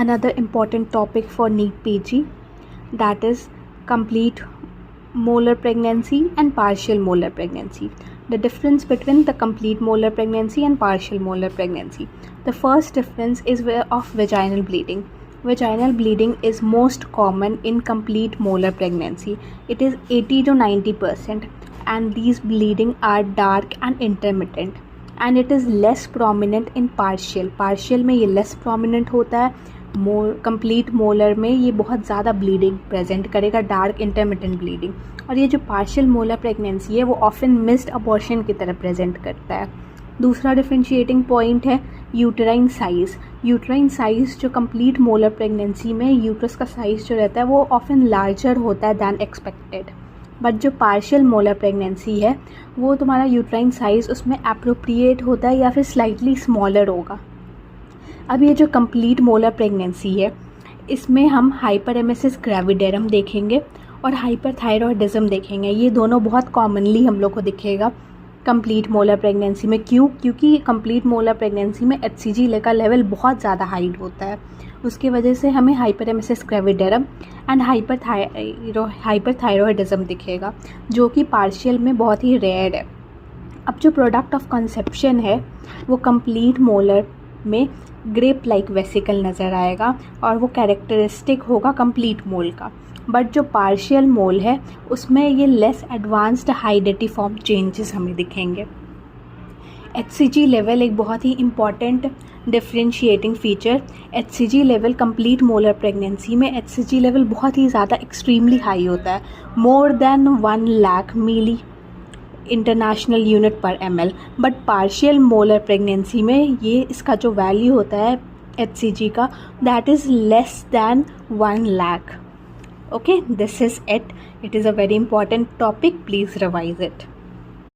another important topic for NEET PG, that is complete molar pregnancy and partial molar pregnancy. The difference between the complete molar pregnancy and partial molar pregnancy. The first difference is of vaginal bleeding. Vaginal bleeding is most common in complete molar pregnancy. It is 80 to 90%, and these bleeding are dark and intermittent, and it is less prominent in partial. Partial में ये less prominent होता है, complete molar में ये बहुत ज़्यादा bleeding present करेगा, dark intermittent bleeding. और ये जो पार्शियल मोलर प्रेगनेंसी है वो ऑफन मिस्ड अबॉर्शन की तरह प्रेजेंट करता है. दूसरा डिफरेंशिएटिंग पॉइंट है यूटराइन साइज़. यूटराइन साइज़ जो कंप्लीट मोलर प्रेगनेंसी में यूट्रस का साइज़ जो रहता है वो ऑफन लार्जर होता है दैन एक्सपेक्टेड. बट जो पार्शियल मोलर प्रेगनेंसी है वो तुम्हारा यूटराइन साइज़ उसमें अप्रोप्रिएट होता है या फिर स्लाइटली स्मॉलर होगा. अब ये जो कंप्लीट मोलर प्रेगनेंसी है इसमें हम हाइपरेमेसिस ग्रेविडेरम देखेंगे और हाइपरथायरॉयडिज्म देखेंगे. ये दोनों बहुत कॉमनली हम लोग को दिखेगा कंप्लीट मोलर प्रेगनेंसी में. क्यों? क्योंकि कंप्लीट मोलर प्रेगनेंसी में HCG का लेवल बहुत ज़्यादा हाई होता है. उसकी वजह से हमें हाइपरेमेसिस ग्रेविडेरम एंड हाइपरथायरॉयडिज्म दिखेगा, जो कि पार्शियल में बहुत ही रेयर है. अब जो प्रोडक्ट ऑफ कंसेप्शन है वो कंप्लीट मोलर में ग्रेप लाइक वेसिकल नज़र आएगा और वो कैरेक्टरिस्टिक होगा कंप्लीट मोल का. बट जो पार्शियल मोल है उसमें ये लेस एडवांस्ड हाइडेटिफॉर्म चेंजेस हमें दिखेंगे. HCG लेवल एक बहुत ही important differentiating feature. HCG level complete molar pregnancy में HCG लेवल बहुत ही ज़्यादा एक्सट्रीमली हाई होता है, more than 1 lakh milli international unit पर ml. But partial molar pregnancy में ये इसका जो वैल्यू होता है HCG का that is less than 1 lakh. Okay, this is it. It is a very important topic. Please revise it.